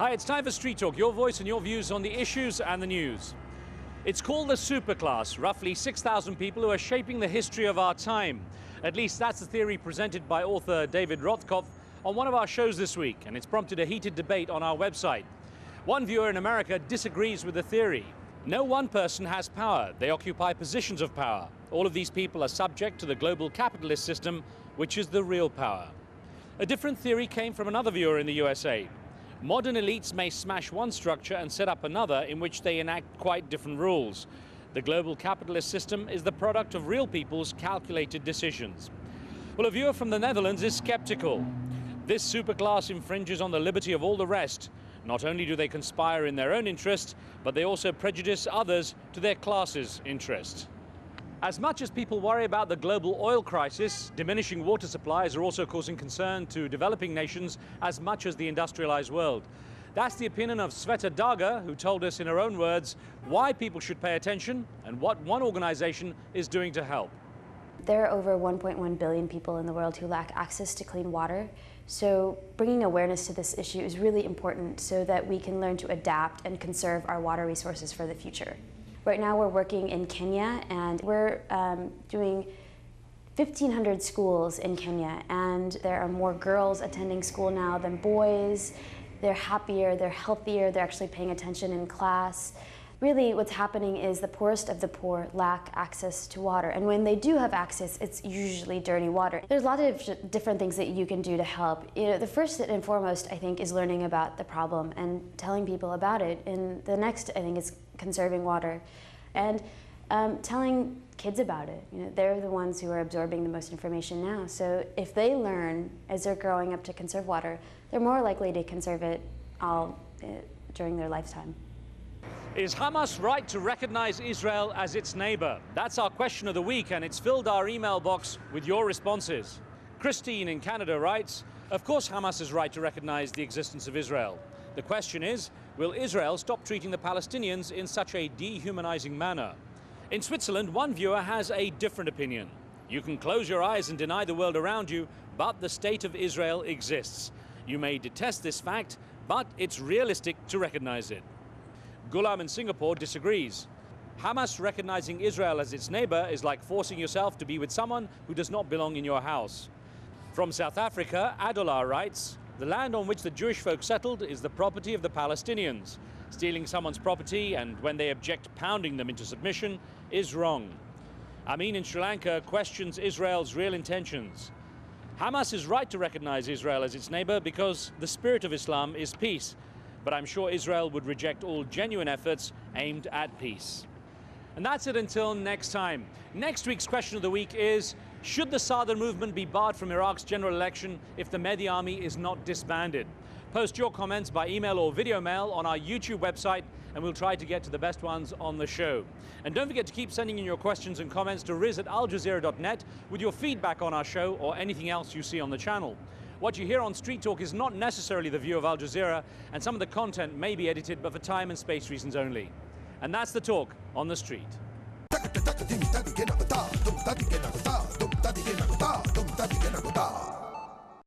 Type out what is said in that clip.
Hi, it's time for Street Talk, your voice and your views on the issues and the news. It's called the superclass, roughly 6,000 people who are shaping the history of our time. At least that's the theory presented by author David Rothkopf on one of our shows this week, and it's prompted a heated debate on our website. One viewer in America disagrees with the theory. No one person has power. They occupy positions of power. All of these people are subject to the global capitalist system, which is the real power. A different theory came from another viewer in the USA. Modern elites may smash one structure and set up another in which they enact quite different rules. The global capitalist system is the product of real people's calculated decisions. Well, a viewer from the Netherlands is skeptical. This superclass infringes on the liberty of all the rest. Not only do they conspire in their own interest, but they also prejudice others to their class's interest. As much as people worry about the global oil crisis, diminishing water supplies are also causing concern to developing nations as much as the industrialized world. That's the opinion of Sveta Daga, who told us in her own words why people should pay attention and what one organization is doing to help. There are over 1.1 billion people in the world who lack access to clean water. So bringing awareness to this issue is really important so that we can learn to adapt and conserve our water resources for the future. Right now we're working in Kenya, and we're doing 1,500 schools in Kenya, and there are more girls attending school now than boys. They're happier, they're healthier, they're actually paying attention in class. Really what's happening is the poorest of the poor lack access to water, and when they do have access, it's usually dirty water. There's a lot of different things that you can do to help. The first and foremost, I think, is learning about the problem and telling people about it. And the next, I think, is conserving water and telling kids about it. They're the ones who are absorbing the most information now. So if they learn as they're growing up to conserve water, they're more likely to conserve it all during their lifetime. Is Hamas right to recognize Israel as its neighbor? That's our question of the week, and it's filled our email box with your responses. Christine in Canada writes, of course Hamas is right to recognize the existence of Israel. The question is, will Israel stop treating the Palestinians in such a dehumanizing manner? In Switzerland, one viewer has a different opinion. You can close your eyes and deny the world around you, but the state of Israel exists. You may detest this fact, but it's realistic to recognize it. Gulam in Singapore disagrees. Hamas recognizing Israel as its neighbor is like forcing yourself to be with someone who does not belong in your house. From South Africa, Adolar writes, the land on which the Jewish folk settled is the property of the Palestinians. Stealing someone's property and, when they object, pounding them into submission is wrong. Amin in Sri Lanka questions Israel's real intentions. Hamas is right to recognize Israel as its neighbor because the spirit of Islam is peace. But I'm sure Israel would reject all genuine efforts aimed at peace. And that's it until next time. Next week's question of the week is, should the Southern movement be barred from Iraq's general election if the Mehdi army is not disbanded? Post your comments by email or video mail on our YouTube website, and we'll try to get to the best ones on the show. And don't forget to keep sending in your questions and comments to riz@aljazeera.net with your feedback on our show or anything else you see on the channel. What you hear on Street Talk is not necessarily the view of Al Jazeera, and some of the content may be edited, but for time and space reasons only. And that's the talk on the street.